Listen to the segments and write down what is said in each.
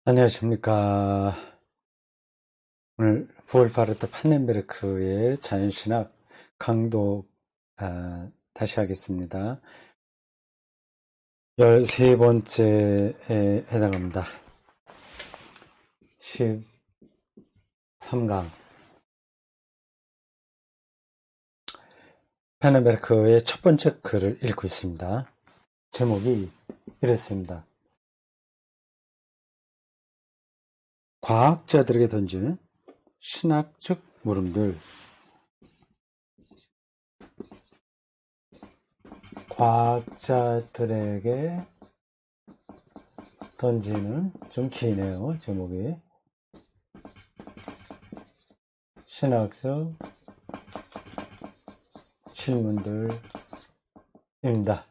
안녕하십니까. 오늘 볼파르트 판넨베르크의 자연신학 강독 다시 하겠습니다. 13번째에 해당합니다. 13강 판넨베르크의 첫 번째 글을 읽고 있습니다. 제목이 이렇습니다. 과학자들에게 던지는 신학적 물음들. 과학자들에게 던지는, 좀 기네요, 제목이. 신학적 질문들입니다.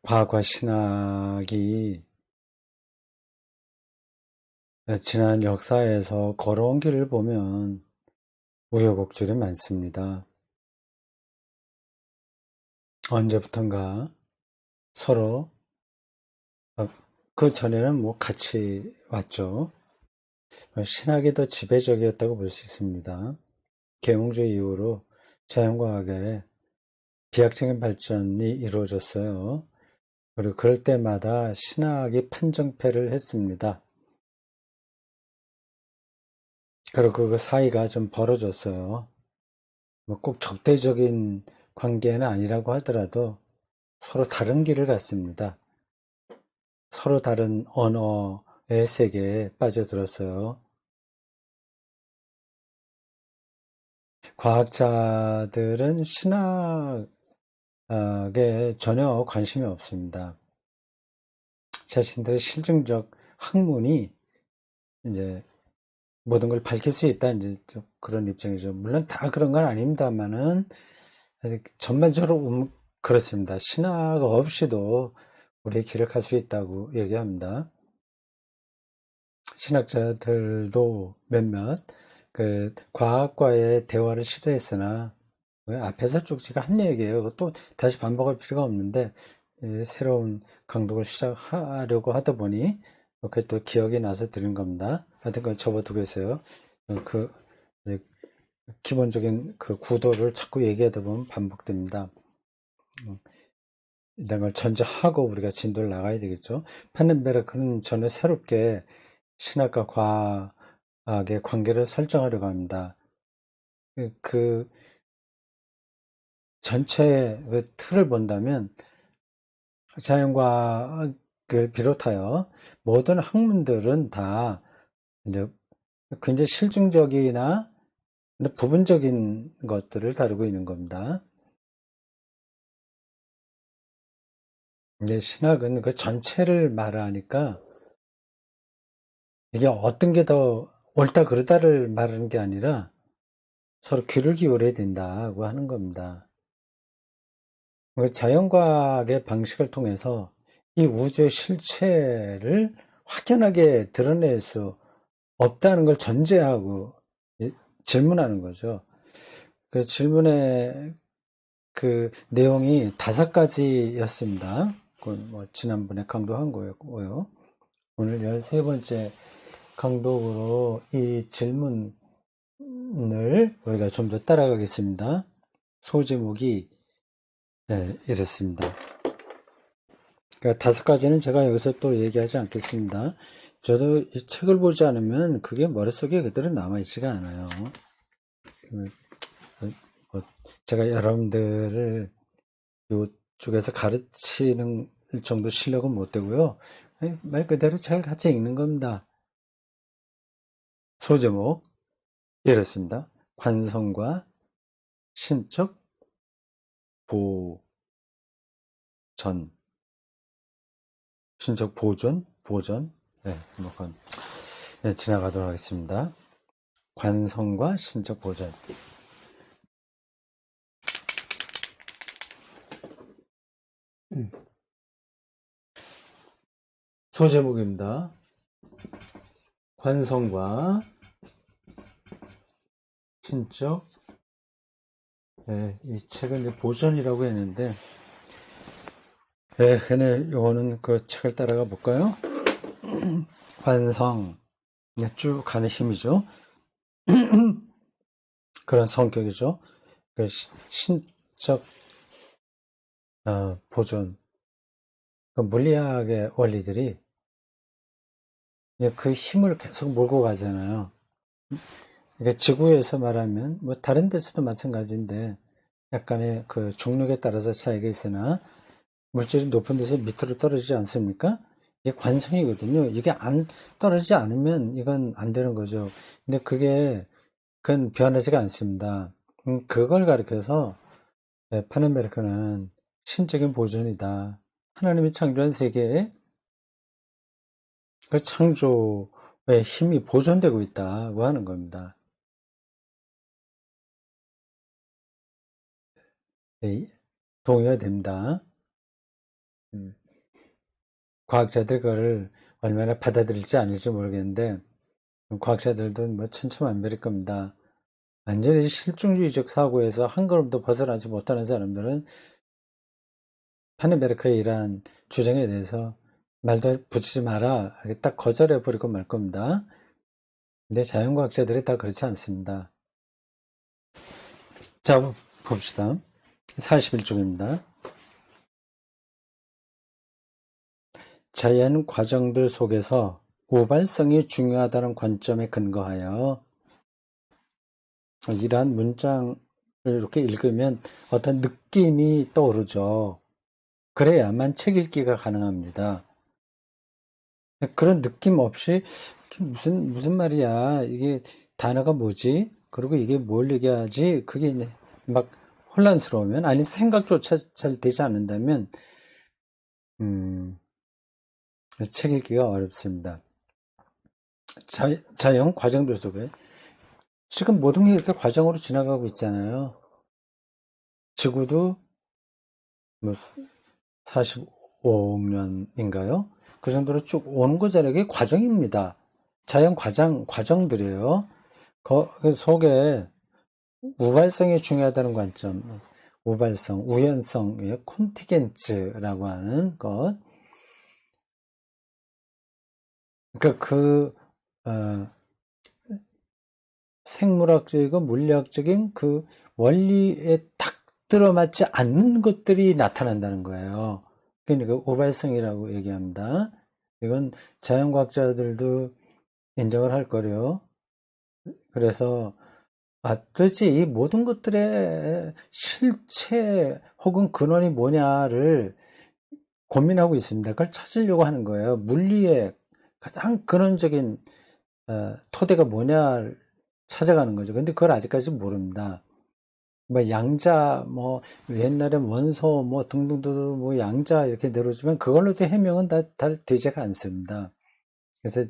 과학과 신학이 지난 역사에서 걸어온 길을 보면 우여곡절이 많습니다. 언제부턴가 서로 그 전에는 같이 왔죠. 신학이 더 지배적이었다고 볼 수 있습니다. 계몽주의 이후로 자연과학의 비약적인 발전이 이루어졌어요. 그리고 그럴 때마다 신학이 판정패를 했습니다. 그리고 그 사이가 좀 벌어졌어요. 꼭 적대적인 관계는 아니라고 하더라도 서로 다른 길을 갔습니다. 서로 다른 언어의 세계에 빠져들었어요. 과학자들은 신학에 전혀 관심이 없습니다. 자신들의 실증적 학문이 이제 모든 걸 밝힐 수 있다, 이제 좀 그런 입장이죠. 물론 다 그런 건 아닙니다만은 전반적으로 그렇습니다. 신학 없이도 우리의 길을 갈 수 있다고 얘기합니다. 신학자들도 몇몇 과학과의 대화를 시도했으나 앞에서 쭉 제가 한 얘기예요. 또 다시 반복할 필요가 없는데 새로운 강독을 시작하려고 하다 보니 그게 또 기억이 나서 드린 겁니다. 하여튼 그건 접어두겠어요. 그 기본적인 그 구도를 자꾸 얘기하다 보면 반복됩니다. 이런 걸 전제하고 우리가 진도를 나가야 되겠죠. 판넨베르크는 전혀 새롭게 신학과 과학의 관계를 설정하려고 합니다. 그 전체 그 틀을 본다면 자연과학을 비롯하여 모든 학문들은 다 이제 굉장히 실증적이나 부분적인 것들을 다루고 있는 겁니다. 근데 신학은 그 전체를 말하니까 이게 어떤 게 더 옳다 그르다를 말하는 게 아니라 서로 귀를 기울여야 된다고 하는 겁니다. 자연과학의 방식을 통해서 이 우주의 실체를 확연하게 드러낼 수 없다는 걸 전제하고 질문하는 거죠. 그 질문의 그 내용이 5가지였습니다. 그건 지난번에 강조한 거였고요. 오늘 13번째 강독으로 이 질문을 우리가 좀 더 따라가겠습니다. 소제목이 이렇습니다. 그러니까 5가지는 제가 여기서 또 얘기하지 않겠습니다. 저도 이 책을 보지 않으면 그게 머릿속에 그대로 남아있지가 않아요. 제가 여러분들을 이쪽에서 가르치는 정도 실력은 못 되고요. 말 그대로 책을 같이 읽는 겁니다. 소제목 이렇습니다. 관성과 신적 보전, 신적 보전. 그건 지나가도록 하겠습니다. 관성과 신적 보전. 소제목입니다. 관성과 신적, 이 책은 이제 보전이라고 했는데, 네, 근데 요거는 그 책을 따라가 볼까요? 관성, 쭉 가는 힘이죠. 그런 성격이죠. 그 신적 보존, 그 물리학의 원리들이 그 힘을 계속 몰고 가잖아요. 그러니까 지구에서 말하면 뭐 다른 데서도 마찬가지인데 약간의 그 중력에 따라서 차이가 있으나 물질이 높은 데서 밑으로 떨어지지 않습니까? 이게 관성이거든요. 이게 안 떨어지지 않으면 이건 안 되는 거죠. 근데 그건 변하지가 않습니다. 그걸 가리켜서 파넨베르크는 신적인 보존이다. 하나님이 창조한 세계에 그 창조의 힘이 보존되고 있다고 하는 겁니다. 네, 동의가 됩니다. 과학자들 그거를 얼마나 받아들일지 아닐지 모르겠는데 과학자들도 뭐 천차만별일 겁니다. 완전히 실증주의적 사고에서 한 걸음도 벗어나지 못하는 사람들은 파넨베르크의 이러한 주장에 대해서 말도 붙이지 마라 이렇게 딱 거절해 버리고 말 겁니다. 근데 자연과학자들이 다 그렇지 않습니다. 자, 봅시다. 41쪽입니다. 자연 과정들 속에서 우발성이 중요하다는 관점에 근거하여 이러한 문장을 이렇게 읽으면 어떤 느낌이 떠오르죠. 그래야만 책 읽기가 가능합니다. 그런 느낌 없이 무슨 말이야? 이게 단어가 뭐지? 그리고 이게 뭘 얘기하지? 그게 막 혼란스러우면 아니 생각조차 잘 되지 않는다면 책 읽기가 어렵습니다. 자연 과정들 속에 지금 모든 게 이렇게 과정으로 지나가고 있잖아요. 지구도 뭐 45억 년인가요? 그 정도로 쭉 오는 거잖아요. 이게 과정입니다. 자연 과정들이에요. 그 속에 우발성이 중요하다는 관점, 우발성, 우연성, 콘티겐츠라고 하는 것. 그러니까 생물학적이고 물리학적인 그 원리에 딱 들어맞지 않는 것들이 나타난다는 거예요. 그러니까 우발성이라고 얘기합니다. 이건 자연과학자들도 인정을 할 거래요. 그래서 도대체 이 모든 것들의 실체 혹은 근원이 뭐냐를 고민하고 있습니다. 그걸 찾으려고 하는 거예요. 물리의 가장 근원적인 토대가 뭐냐를 찾아가는 거죠. 근데 그걸 아직까지 모릅니다. 뭐 양자, 뭐 옛날에 원소, 뭐 등등등 뭐 양자 이렇게 내려주면 그걸로도 해명은 다 되지가 않습니다. 그래서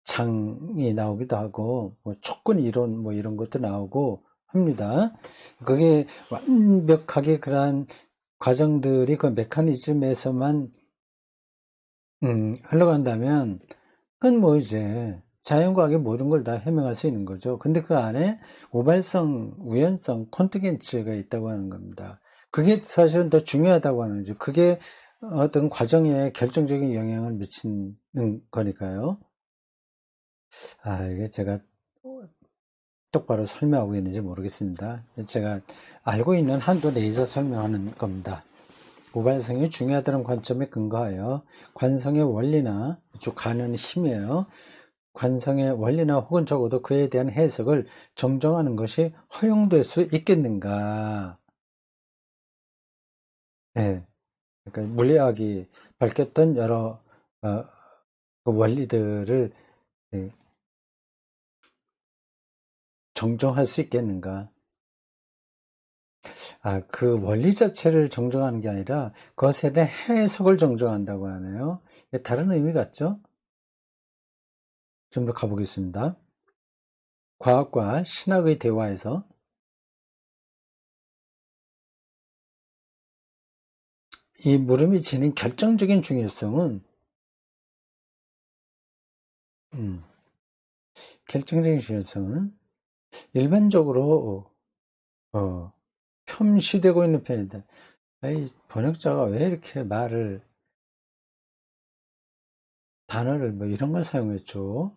장이 나오기도 하고 뭐 촉근 이론 뭐 이런 것도 나오고 합니다. 그게 완벽하게 그러한 과정들이 그 메커니즘에서만 흘러간다면 그건 뭐 이제 자연과학의 모든 걸 다 해명할 수 있는 거죠. 근데 그 안에 우발성, 우연성, 콘티겐츠가 있다고 하는 겁니다. 그게 사실은 더 중요하다고 하는 거죠. 그게 어떤 과정에 결정적인 영향을 미치는 거니까요. 이게 제가 똑바로 설명하고 있는지 모르겠습니다. 제가 알고 있는 한도 내에서 설명하는 겁니다. 우발성이 중요하다는 관점에 근거하여 관성의 원리나 쭉 가는 힘이에요. 관성의 원리나 혹은 적어도 그에 대한 해석을 정정하는 것이 허용될 수 있겠는가? 네. 그러니까 물리학이 밝혔던 여러 그 원리들을 네, 정정할 수 있겠는가? 그 원리 자체를 정정하는 게 아니라 그것에 대한 해석을 정정한다고 하네요. 다른 의미 같죠? 좀 더 가보겠습니다. 과학과 신학의 대화에서 이 물음이 지닌 결정적인 중요성은 음, 결정적인 중요성은 일반적으로 어, 표시되고 있는 편이다. 이 번역자가 왜 이렇게 단어를 뭐 이런 걸 사용했죠?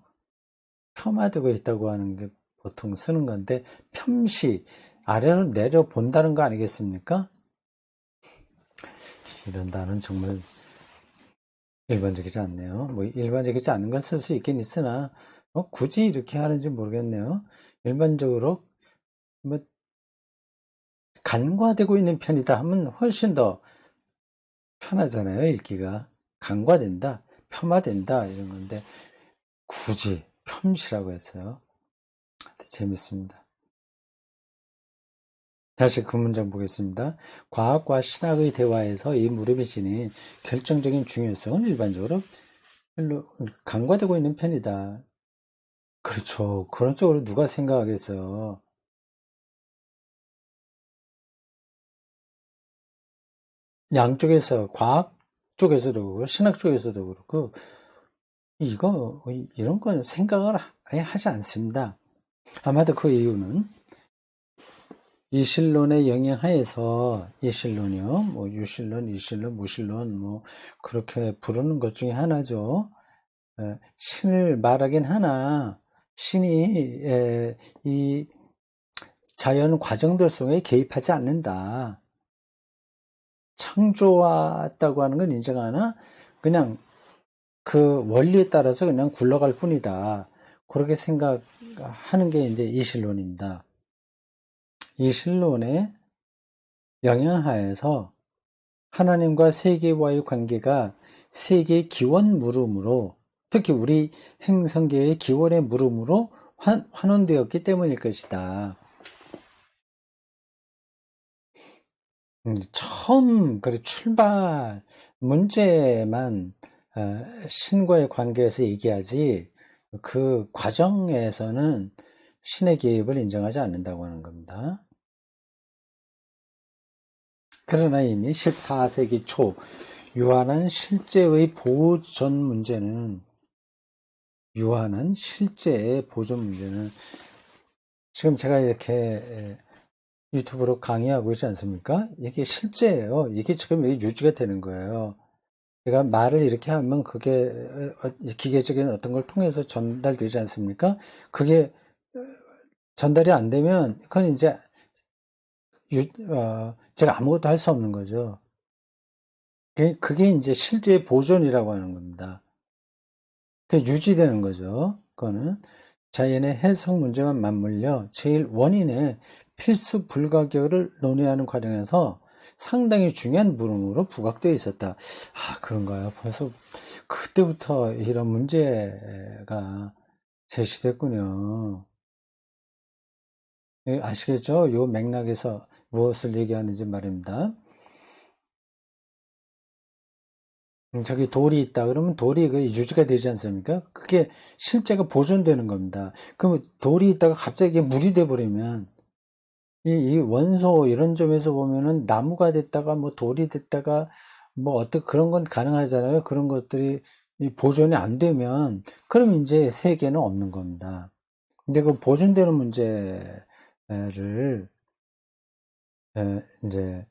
폄하되고 있다고 하는 게 보통 쓰는 건데, 폄시, 아래로 내려 본다는 거 아니겠습니까? 이런 단어는 정말 일반적이지 않네요. 뭐 일반적이지 않은 건 쓸 수 있긴 있으나 굳이 이렇게 하는지 모르겠네요. 일반적으로 뭐 간과되고 있는 편이다 하면 훨씬 더 편하잖아요. 읽기가 간과된다, 폄하된다 이런 건데 굳이 폄시라고 했어요. 재밌습니다. 다시 그 문장 보겠습니다. 과학과 신학의 대화에서 이 무릎이 지닌 결정적인 중요성은 일반적으로 별로 간과되고 있는 편이다. 그렇죠. 그런 쪽으로 누가 생각하겠어요. 양쪽에서 과학 쪽에서도 그렇고 신학 쪽에서도 그렇고 이런 건 생각을 아예 하지 않습니다. 아마도 그 이유는 이신론의 영향 하에서 이신론이요, 뭐 유신론, 이신론, 무신론 뭐 그렇게 부르는 것 중에 하나죠. 신을 말하긴 하나 신이 이 자연 과정들 속에 개입하지 않는다. 창조했다고 하는 건 인정하나 그냥 그 원리에 따라서 그냥 굴러갈 뿐이다. 그렇게 생각하는 게 이제 이신론입니다. 이신론의 영향하에서 하나님과 세계와의 관계가 세계의 기원 물음으로, 특히 우리 행성계의 기원의 물음으로 환원되었기 때문일 것이다. 처음 출발 문제만 신과의 관계에서 얘기하지 그 과정에서는 신의 개입을 인정하지 않는다고 하는 겁니다. 그러나 이미 14세기 초 유한한 실제의 보존 문제는 지금 제가 이렇게 유튜브로 강의하고 있지 않습니까? 이게 실제예요. 이게 지금 유지가 되는 거예요. 제가 말을 이렇게 하면 그게 기계적인 어떤 걸 통해서 전달되지 않습니까? 그게 전달이 안 되면 그건 이제 제가 아무것도 할 수 없는 거죠. 그게 이제 실제 보존이라고 하는 겁니다. 그게 유지되는 거죠. 그거는 자연의 해석 문제만 맞물려 제일 원인의 필수 불가결을 논의하는 과정에서 상당히 중요한 물음으로 부각되어 있었다. 그런가요? 벌써 그때부터 이런 문제가 제시됐군요. 아시겠죠? 요 맥락에서 무엇을 얘기하는지 말입니다. 저기 돌이 있다 그러면 돌이 그 유지가 되지 않습니까? 그게 실제가 보존되는 겁니다. 그럼 돌이 있다가 갑자기 물이 돼 버리면 이 원소 이런 점에서 보면은 나무가 됐다가 뭐 돌이 됐다가 뭐 어떤 그런 건 가능하잖아요. 그런 것들이 보존이 안 되면 그럼 이제 세계는 없는 겁니다. 근데 그 보존되는 문제를 이제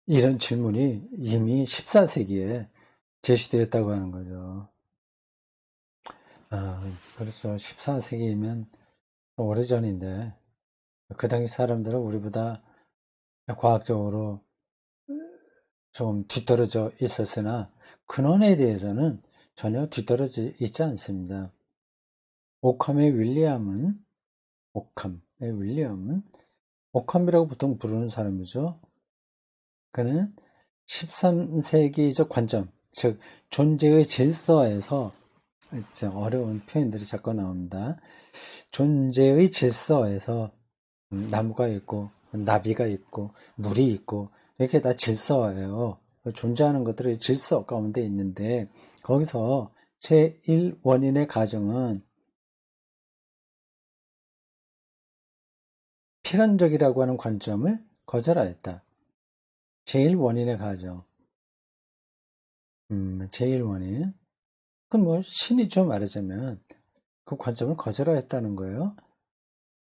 이런 질문이 이미 14세기에 제시되었다고 하는 거죠. 그렇죠. 14세기이면 오래전인데 그 당시 사람들은 우리보다 과학적으로 좀 뒤떨어져 있었으나 근원에 대해서는 전혀 뒤떨어져 있지 않습니다. 오컴의 윌리엄은 오컴이라고 보통 부르는 사람이죠. 그는 13세기적 관점, 즉 존재의 질서에서 어려운 표현들이 자꾸 나옵니다. 존재의 질서에서 나무가 있고 나비가 있고 물이 있고 이렇게 다 질서예요. 존재하는 것들이 질서 가운데 있는데 거기서 제1원인의 가정은 필연적이라고 하는 관점을 거절하였다. 제1원인의 가정, 제1원인. 그건 뭐 신이죠 말하자면 그 관점을 거절하였다는 거예요.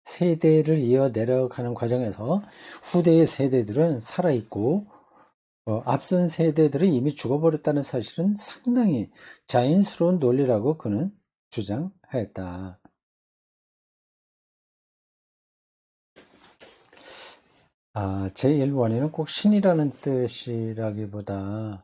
세대를 이어 내려가는 과정에서 후대의 세대들은 살아있고 앞선 세대들은 이미 죽어버렸다는 사실은 상당히 자연스러운 논리라고 그는 주장하였다. 제1원인은 꼭 신이라는 뜻이라기보다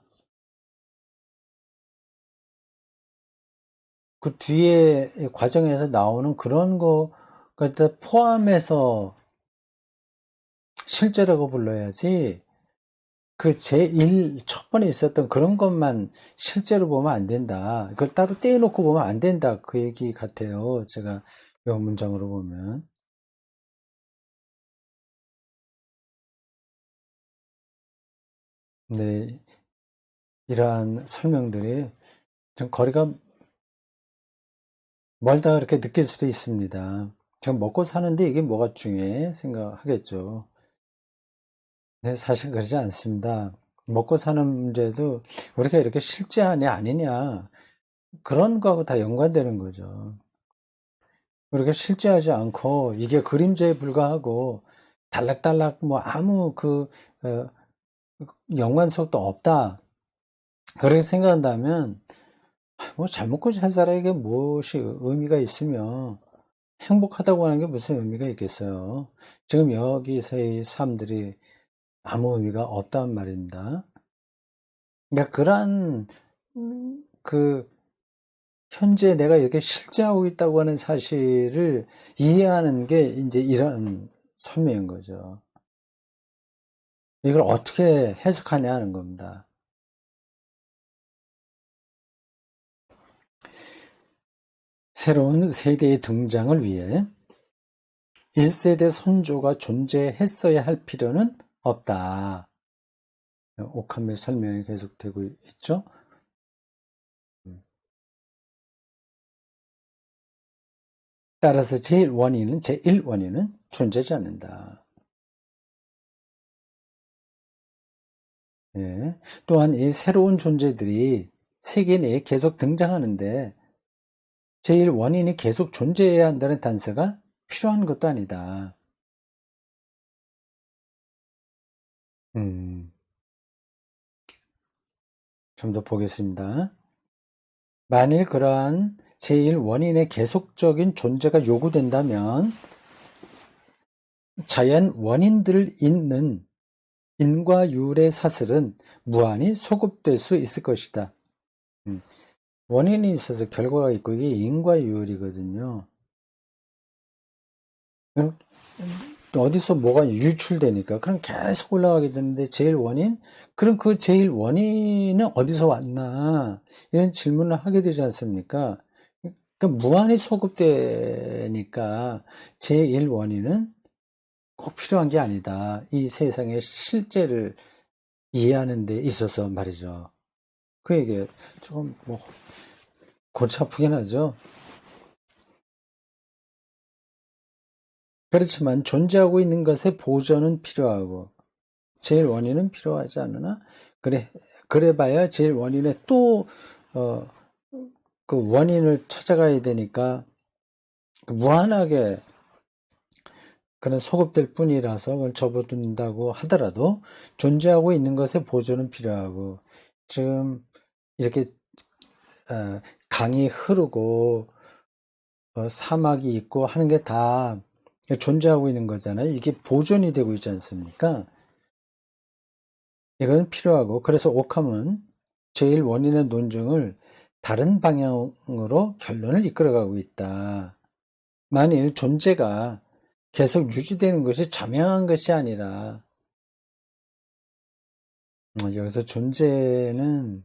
그 뒤에 과정에서 나오는 그런 거 갖다 포함해서 실제라고 불러야지 그 제1 첫 번에 있었던 그런 것만 실제로 보면 안 된다. 그걸 따로 떼어놓고 보면 안 된다. 그 얘기 같아요. 제가 이 문장으로 보면. 네, 이러한 설명들이 좀 거리가 멀다 그렇게 느낄 수도 있습니다. 지금 먹고 사는데 이게 뭐가 중요해 생각하겠죠. 네, 사실 그러지 않습니다. 먹고 사는 문제도 우리가 이렇게 실제하냐 아니냐 그런 거하고 다 연관되는 거죠. 우리가 실제하지 않고 이게 그림자에 불과하고 달락달락 뭐 아무 어, 연관성도 없다. 그렇게 생각한다면 뭐 잘 먹고 잘 살아 이게 무엇이 의미가 있으며 행복하다고 하는 게 무슨 의미가 있겠어요. 지금 여기서의 삶들이 아무 의미가 없단 말입니다. 그러니까 그러한 그 현재 내가 이렇게 실제하고 있다고 하는 사실을 이해하는 게 이제 이런 설명인 거죠. 이걸 어떻게 해석하냐 하는 겁니다. 새로운 세대의 등장을 위해 1세대 선조가 존재했어야 할 필요는 없다. 오카미의 설명이 계속되고 있죠. 따라서 제1원인은 존재하지 않는다. 예. 또한 이 새로운 존재들이 세계 내에 계속 등장하는데 제1원인이 계속 존재해야 한다는 단서가 필요한 것도 아니다. 좀 더 보겠습니다. 만일 그러한 제1원인의 계속적인 존재가 요구된다면 자연 원인들을 잇는 인과 유의 사슬은 무한히 소급될 수 있을 것이다. 원인이 있어서 결과가 있고 이게 인과 유율이거든요. 어디서 뭐가 유출되니까 그럼 계속 올라가게 되는데 제일 원인? 그럼 그 제일 원인은 어디서 왔나? 이런 질문을 하게 되지 않습니까? 그러니까 무한히 소급되니까 제일 원인은 꼭 필요한 게 아니다. 이 세상의 실제를 이해하는 데 있어서 말이죠. 그 얘기 조금 뭐 골치 아프긴 하죠. 그렇지만 존재하고 있는 것의 보존은 필요하고 제일 원인은 필요하지 않으나 그래봐야 제일 원인에 또 그 원인을 찾아가야 되니까 무한하게 그런 소급될 뿐이라서 그걸 접어둔다고 하더라도 존재하고 있는 것의 보존은 필요하고 지금 이렇게 강이 흐르고 사막이 있고 하는 게 다 존재하고 있는 거잖아요. 이게 보존이 되고 있지 않습니까? 이건 필요하고 그래서 오캄은 제일 원인의 논증을 다른 방향으로 결론을 이끌어가고 있다. 만일 존재가 계속 유지되는 것이 자명한 것이 아니라 여기서 존재는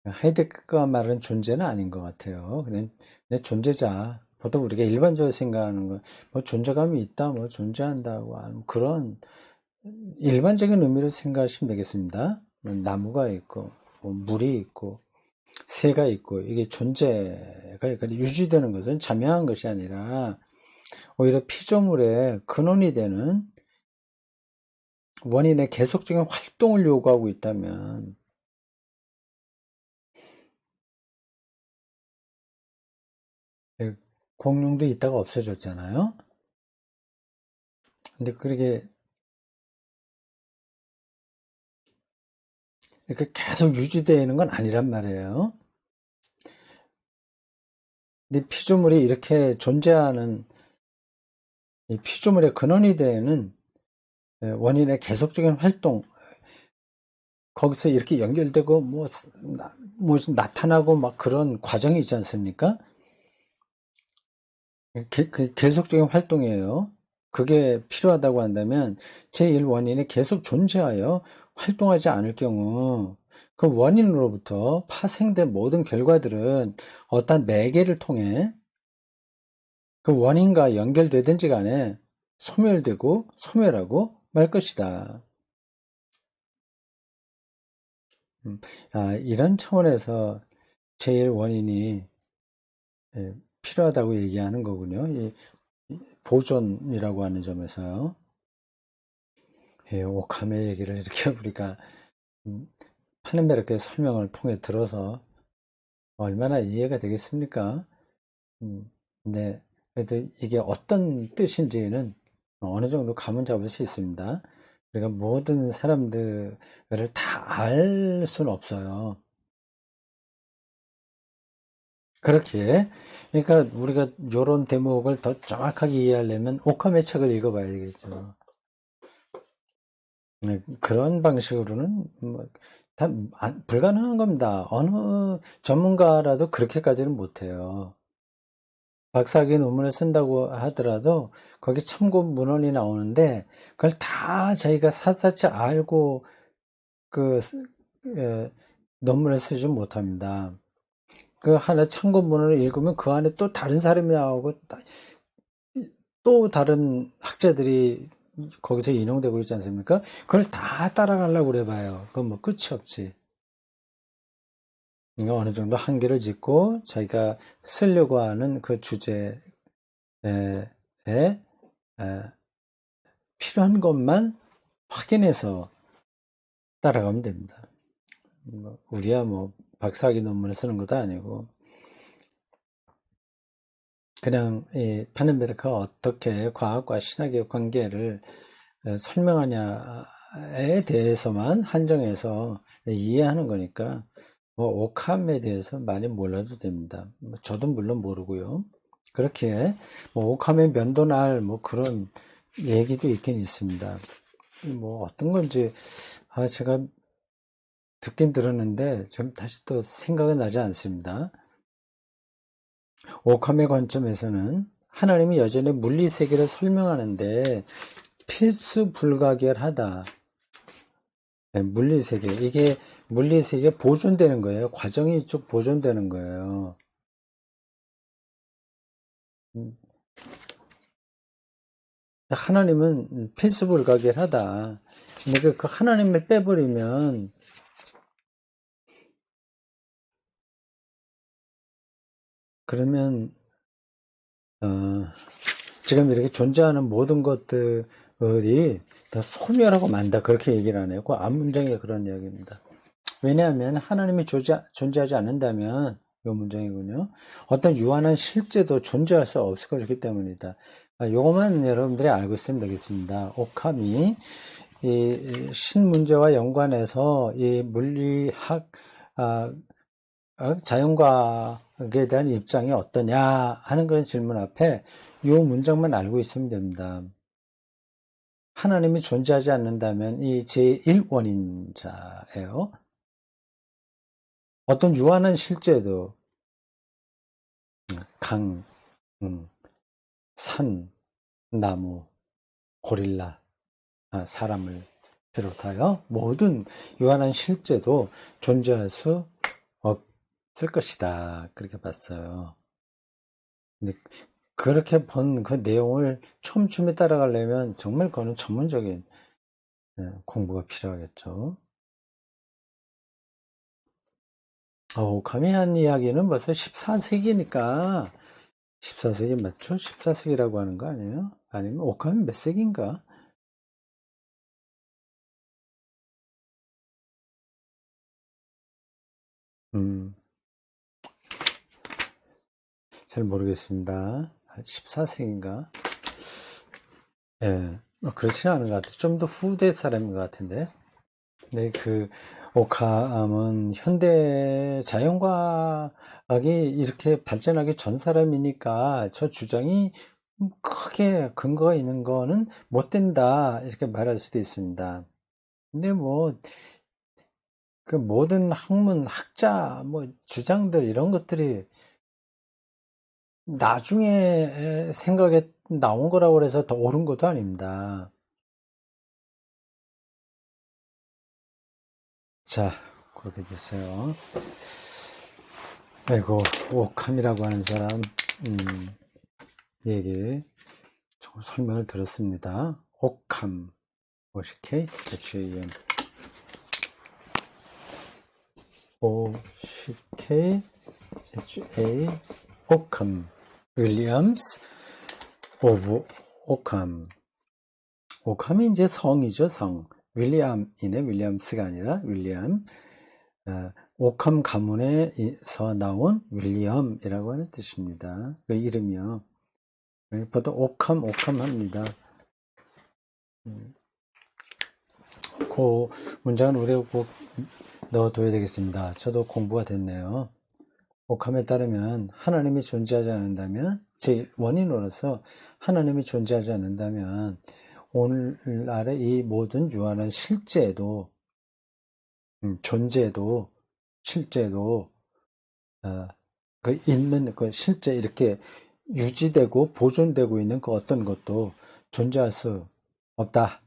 하이데거가 말하는 존재는 아닌 것 같아요. 그냥 존재자. 보통 우리가 일반적으로 생각하는 거, 뭐 존재감이 있다, 뭐 존재한다고 하는 그런 일반적인 의미로 생각하시면 되겠습니다. 뭐 나무가 있고, 뭐 물이 있고, 새가 있고, 이게 존재가 유지되는 것은 자명한 것이 아니라 오히려 피조물의 근원이 되는 원인의 계속적인 활동을 요구하고 있다면 공룡도 있다가 없어졌잖아요. 근데 그게 이렇게 계속 유지되는 건 아니란 말이에요. 근데 피조물이 이렇게 존재하는 이 피조물의 근원이 되는 원인의 계속적인 활동, 거기서 이렇게 연결되고 뭐 나타나고 막 그런 과정이 있지 않습니까? 계속적인 활동이에요. 그게 필요하다고 한다면 제1원인이 계속 존재하여 활동하지 않을 경우 그 원인으로부터 파생된 모든 결과들은 어떤 매개를 통해 그 원인과 연결되든지 간에 소멸되고 소멸하고 말 것이다. 이런 차원에서 제1원인이 필요하다고 얘기하는 거군요. 이 보존이라고 하는 점에서요. 오카메 얘기를 이렇게 우리가 파는베르크의 설명을 통해 들어서 얼마나 이해가 되겠습니까? 근데 그래도 이게 어떤 뜻인지는 어느 정도 감은 잡을 수 있습니다. 우리가 모든 사람들을 다 알 수는 없어요. 그렇게 그러니까 우리가 이런 대목을 더 정확하게 이해하려면 오카메 책을 읽어봐야 되겠죠. 네, 그런 방식으로는 다 불가능한 겁니다. 어느 전문가라도 그렇게까지는 못해요. 박사학위 논문을 쓴다고 하더라도 거기 참고 문헌이 나오는데 그걸 다 저희가 샅샅이 알고 그 논문을 쓰지 못합니다. 그 하나 참고 문헌을 읽으면 그 안에 또 다른 사람이 나오고 또 다른 학자들이 거기서 인용되고 있지 않습니까? 그걸 다 따라가려고 그래봐요. 그건 뭐 끝이 없지. 어느 정도 한계를 짓고 자기가 쓰려고 하는 그 주제에 필요한 것만 확인해서 따라가면 됩니다. 우리야 뭐 박사학위 논문을 쓰는 것도 아니고 그냥 이 파넨베르크가 어떻게 과학과 신학의 관계를 설명하냐에 대해서만 한정해서 이해하는 거니까 뭐 오캄에 대해서 많이 몰라도 됩니다. 저도 물론 모르고요. 그렇게 뭐 오캄의 면도날 뭐 그런 얘기도 있긴 있습니다. 뭐 어떤 건지 제가 듣긴 들었는데 지금 다시 또 생각은 나지 않습니다. 오캄의 관점에서는 하나님이 여전히 물리 세계를 설명하는데 필수 불가결하다. 네, 물리 세계. 이게 물리 세계 보존되는 거예요. 과정이 쭉 보존되는 거예요. 하나님은 필수 불가결하다. 근데 그 하나님을 빼버리면 그러면 지금 이렇게 존재하는 모든 것들이 다 소멸하고 만다. 그렇게 얘기를 하네요. 그 앞문장에 그런 이야기입니다. 왜냐하면 하나님이 존재하지 않는다면 이 문장이군요. 어떤 유한한 실제도 존재할 수 없을 것이기 때문이다. 요것만 여러분들이 알고 있으면 되겠습니다. 오카미 이 신문제와 연관해서 이 물리학 자연과학에 대한 입장이 어떠냐 하는 그런 질문 앞에 이 문장만 알고 있으면 됩니다. 하나님이 존재하지 않는다면 이 제1원인자예요. 어떤 유한한 실제도 강, 산, 나무, 고릴라, 사람을 비롯하여 모든 유한한 실제도 존재할 수 없을 것이다. 그렇게 봤어요. 근데 그렇게 본 그 내용을 촘촘히 따라가려면 정말 그거는 전문적인 공부가 필요하겠죠. 오카미 한 이야기는 벌써 14세기니까 14세기 맞죠? 14세기라고 하는 거 아니에요? 아니면 오카미 몇 세기인가? 음, 잘 모르겠습니다. 14세기인가? 예. 그렇지는 않은 것 같아요. 좀 더 후대 사람인 것 같은데. 네, 오캄은 현대 자연과학이 이렇게 발전하기 전 사람이니까 저 주장이 크게 근거가 있는 거는 못 된다, 이렇게 말할 수도 있습니다. 근데 그 모든 학문, 학자, 주장들, 이런 것들이 나중에 생각에 나온 거라고 해서 더 옳은 것도 아닙니다. 자, 그렇게 됐어요. 아이고, 오캄이라고 하는 사람, 얘기, 설명을 들었습니다. 오캄, 오시케이, H-A-M, 오시케이, H-A, 오캄, 윌리엄스, 오브, 오캄. 오캄이 이제 성이죠, 성. 윌리엄이네, 윌리엄스가 아니라 윌리엄. 오캄 가문에서 나온 윌리엄이라고 하는 뜻입니다. 그 이름이요. 보통 오캄 합니다. 그 문장은 우리가 꼭 넣어둬야 되겠습니다. 저도 공부가 됐네요. 오캄에 따르면 하나님이 존재하지 않는다면, 제 원인으로서 하나님이 존재하지 않는다면 오늘날의 이 모든 유한한 실제도, 존재도, 실제도 있는 그 실제 이렇게 유지되고 보존되고 있는 그 어떤 것도 존재할 수 없다.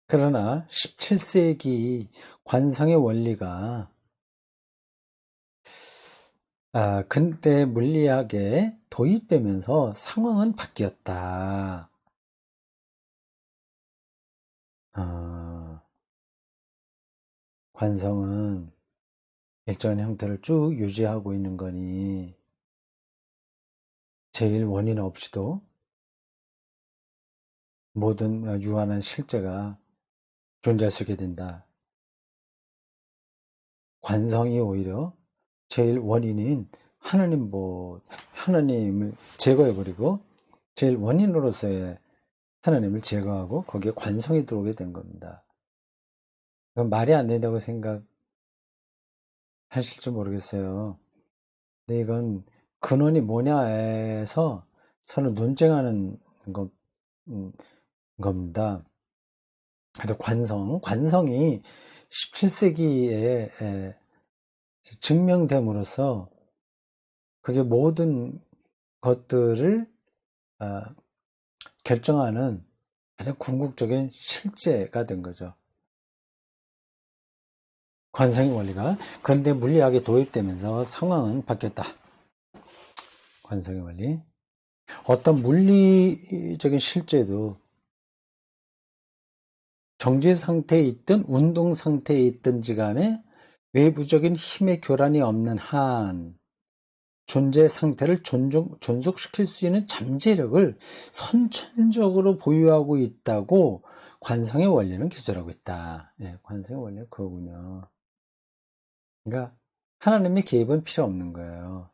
그러나 17세기 관성의 원리가 근대 물리학에 도입되면서 상황은 바뀌었다. 관성은 일정한 형태를 쭉 유지하고 있는 거니 제일 원인 없이도 모든 유한한 실제가 존재할 수 있게 된다. 관성이 오히려 제일 원인인 하나님을 제거해버리고 제일 원인으로서의 하나님을 제거하고 거기에 관성이 들어오게 된 겁니다. 그건 말이 안 된다고 생각하실지 모르겠어요. 근데 이건 근원이 뭐냐에서 서로 논쟁하는 겁니다. 그래도 관성이 17세기에 증명됨으로써 그게 모든 것들을 결정하는 가장 궁극적인 실제가 된 거죠. 관성의 원리가. 그런데 물리학이 도입되면서 상황은 바뀌었다. 관성의 원리. 어떤 물리적인 실제도 정지 상태에 있든 운동 상태에 있든지 간에 외부적인 힘의 교란이 없는 한 존재 상태를 존속시킬 수 있는 잠재력을 선천적으로 보유하고 있다고 관성의 원리는 기술하고 있다. 네, 관성의 원리는 그거군요. 그러니까 하나님의 개입은 필요 없는 거예요.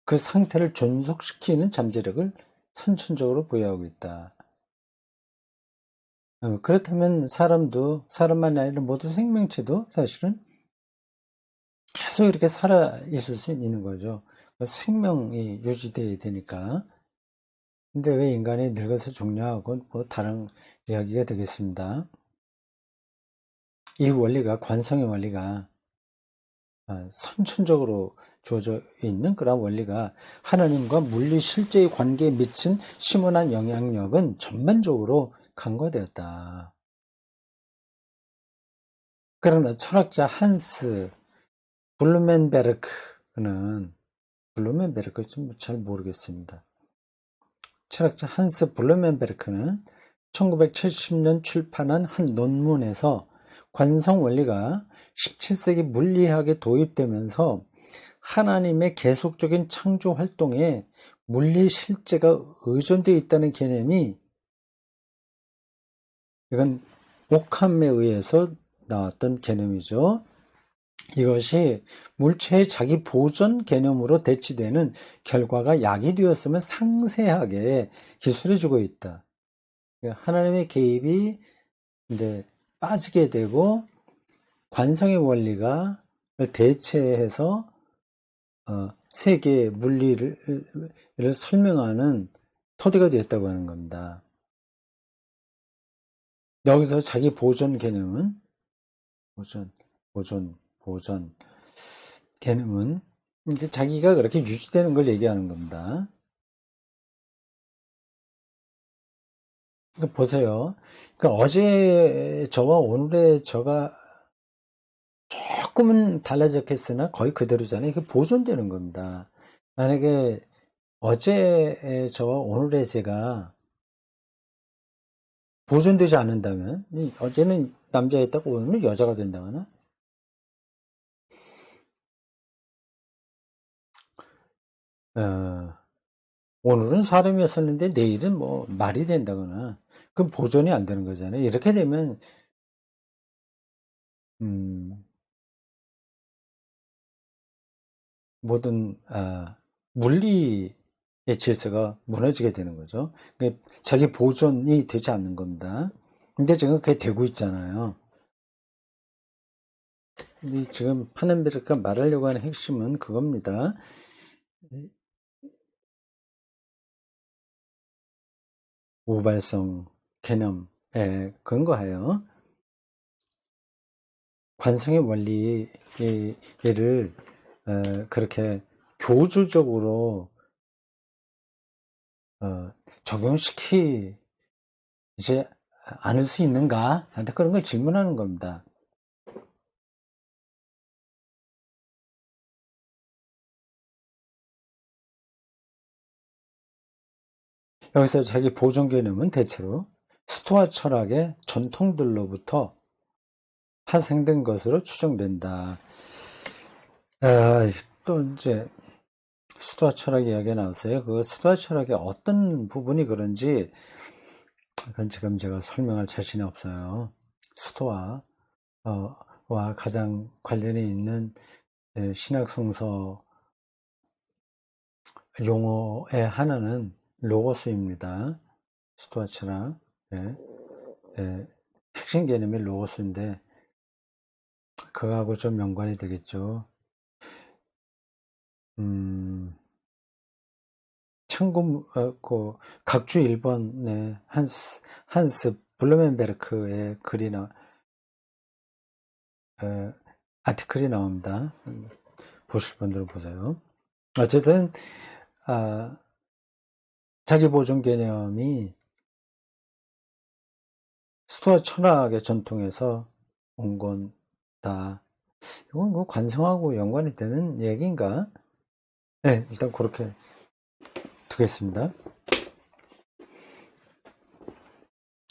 그 상태를 존속시키는 잠재력을 선천적으로 보유하고 있다. 그렇다면 사람만이 아니라 모든 생명체도 사실은 계속 이렇게 살아 있을 수 있는 거죠. 생명이 유지되어야 되니까. 근데 왜 인간이 늙어서 종려하고 다른 이야기가 되겠습니다. 이 원리가, 관성의 원리가 선천적으로 주어져 있는 그런 원리가 하나님과 물리 실제의 관계에 미친 심오한 영향력은 전반적으로 간과되었다. 그러나 철학자 한스 블루멘베르크는 좀 잘 모르겠습니다. 철학자 한스 블루멘베르크는 1970년 출판한 한 논문에서 관성 원리가 17세기 물리학에 도입되면서 하나님의 계속적인 창조 활동에 물리 실제가 의존되어 있다는 개념이, 이건 오캄에 의해서 나왔던 개념이죠. 이것이 물체의 자기 보존 개념으로 대치되는 결과가 약이 되었으면 상세하게 기술해주고 있다. 하나님의 개입이 이제 빠지게 되고 관성의 원리가 대체해서 세계의 물리를 설명하는 토대가 되었다고 하는 겁니다. 여기서 자기 보존 개념은 보존 개념은 이제 자기가 그렇게 유지되는 걸 얘기하는 겁니다. 그러니까 보세요. 그러니까 어제 저와 오늘의 저가 조금은 달라졌겠으나 거의 그대로잖아요. 이게 보존되는 겁니다. 만약에 어제의 저와 오늘의 제가 보존되지 않는다면, 어제는 남자였다고 오늘은 여자가 된다거나, 어, 오늘은 사람이었었는데 내일은 뭐 말이 된다거나, 그럼 보존이 안 되는 거잖아요. 이렇게 되면, 모든, 물리의 질서가 무너지게 되는 거죠. 그러니까 자기 보존이 되지 않는 겁니다. 근데 지금 그게 되고 있잖아요. 이 지금 파넨베르크가 말하려고 하는 핵심은 그겁니다. 우발성 개념에 근거하여 관성의 원리를 그렇게 교주적으로 적용시키지 않을 수 있는가? 그런 걸 질문하는 겁니다. 여기서 자기 보존 개념은 대체로 스토아 철학의 전통들로부터 파생된 것으로 추정된다. 또 이제 스토아 철학 이야기가 나왔어요. 그 스토아 철학의 어떤 부분이 그런지 그건 지금 제가 설명할 자신이 없어요. 스토아와 가장 관련이 있는 신학 성서 용어의 하나는 로고스입니다. 스토아 철학. 핵심 개념이 로고스인데 그거하고 좀 연관이 되겠죠. 각주 일본의 한스 블루멘베르크의 글이나 아티클이 나옵니다. 보실 분들은 보세요. 어쨌든 자기 보존 개념이 스토아 철학의 전통에서 온 건다. 이건 뭐 관성하고 연관이 되는 얘기인가? 네, 일단 그렇게 두겠습니다.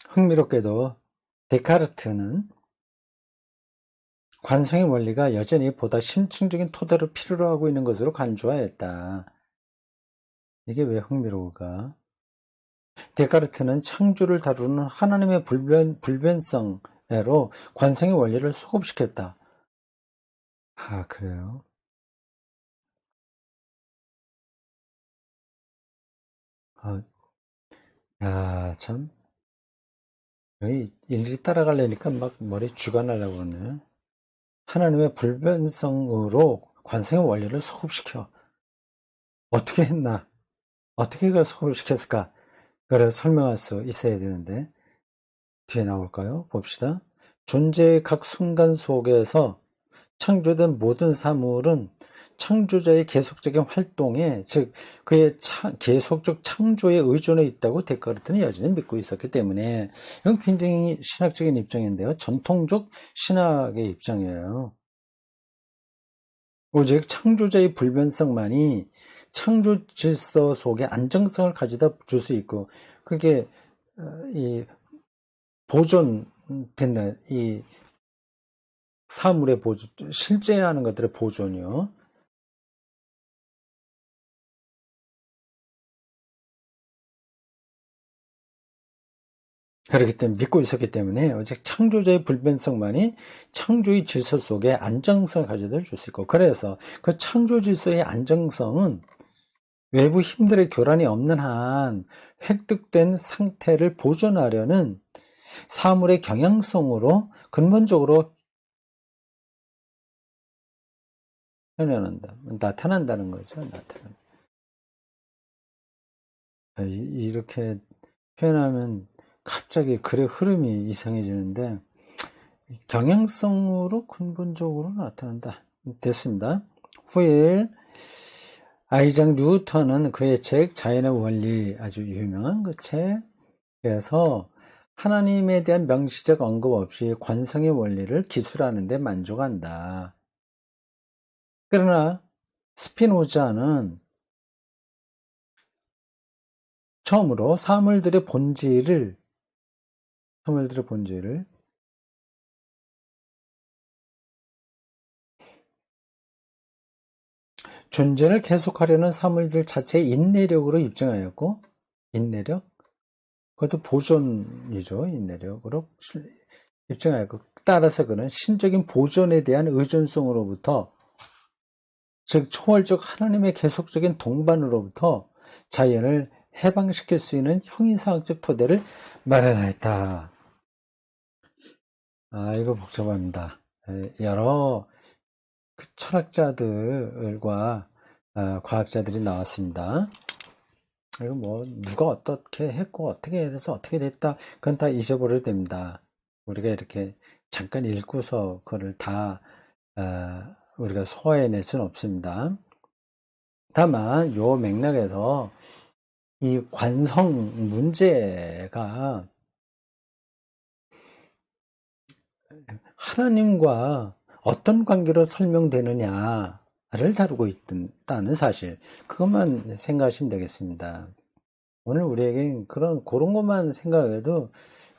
흥미롭게도 데카르트는 관성의 원리가 여전히 보다 심층적인 토대를 필요로 하고 있는 것으로 간주하였다. 이게 왜 흥미로울까? 데카르트는 창조를 다루는 하나님의 불변성애로 관성의 원리를 소급시켰다. 그래요? 참. 일일이 따라가려니까 막 머리 쥐가 날라고 그러네. 하나님의 불변성으로 관성의 원리를 소급시켜. 어떻게 했나? 어떻게 그걸 소급시켰을까? 그걸 설명할 수 있어야 되는데, 뒤에 나올까요? 봅시다. 존재의 각 순간 속에서 창조된 모든 사물은 창조자의 계속적인 활동에, 즉 그의 계속적 창조에 의존해 있다고 데카르트는 여전히 믿고 있었기 때문에 이건 굉장히 신학적인 입장인데요. 전통적 신학의 입장이에요. 오직 창조자의 불변성만이 창조 질서 속에 안정성을 가져다 줄 수 있고, 그게 이 보존된다. 이 사물의 보존, 실제하는 것들의 보존이요. 그렇기 때문에 믿고 있었기 때문에 오직 창조자의 불변성만이 창조의 질서 속에 안정성을 가져다 줄 수 있고, 그래서 그 창조 질서의 안정성은 외부 힘들의 교란이 없는 한 획득된 상태를 보존하려는 사물의 경향성으로 근본적으로 나타난다는 거죠. 이렇게 표현하면 갑자기 글의 흐름이 이상해지는데, 경향성으로 근본적으로 나타난다. 됐습니다. 후일 아이작 뉴턴은 그의 책 자연의 원리, 아주 유명한 그 책에서 하나님에 대한 명시적 언급 없이 관성의 원리를 기술하는 데 만족한다. 그러나 스피노자는 처음으로 사물들의 본질을 존재를 계속하려는 사물들 자체의 인내력으로 입증하였고, 인내력? 그것도 보존이죠. 인내력으로 입증하였고, 따라서 그는 신적인 보존에 대한 의존성으로부터, 즉 초월적 하나님의 계속적인 동반으로부터 자연을 해방시킬 수 있는 형이상학적 토대를 마련하였다. 이거 복잡합니다. 여러 철학자들과 과학자들이 나왔습니다. 이거 뭐 누가 어떻게 했고 어떻게 해서 어떻게 됐다, 그건 다 잊어버려도 됩니다. 우리가 이렇게 잠깐 읽고서 그거를 다 우리가 소화해낼 수는 없습니다. 다만 요 맥락에서 이 관성 문제가 하나님과 어떤 관계로 설명되느냐를 다루고 있다는 사실, 그것만 생각하시면 되겠습니다. 오늘 우리에게 그런 것만 생각해도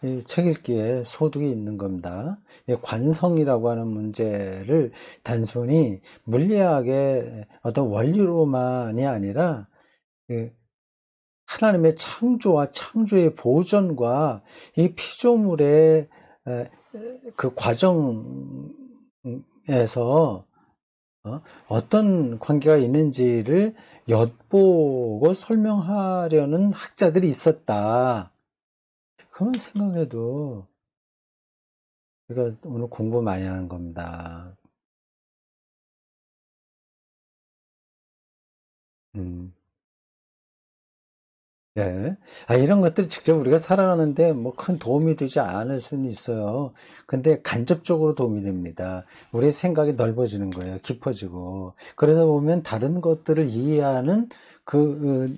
이 책 읽기에 소득이 있는 겁니다. 관성이라고 하는 문제를 단순히 물리학의 어떤 원리로만이 아니라 하나님의 창조와 창조의 보존과 이 피조물의 그 과정에서 어떤 관계가 있는지를 엿보고 설명하려는 학자들이 있었다. 그만 생각해도 우리가 오늘 공부 많이 하는 겁니다. 네. 이런 것들이 직접 우리가 살아가는데 뭐 큰 도움이 되지 않을 수는 있어요. 근데 간접적으로 도움이 됩니다. 우리의 생각이 넓어지는 거예요. 깊어지고. 그러다 보면 다른 것들을 이해하는 그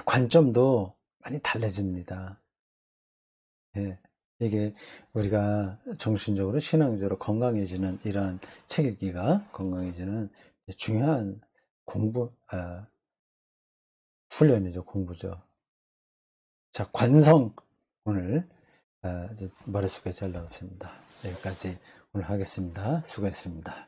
관점도 많이 달라집니다. 예. 이게 우리가 정신적으로, 신앙적으로 건강해지는, 이러한 책 읽기가 건강해지는 중요한 공부, 훈련이죠. 공부죠. 자, 관성. 오늘 이제 머릿속에 잘 나왔습니다. 여기까지 오늘 하겠습니다. 수고했습니다.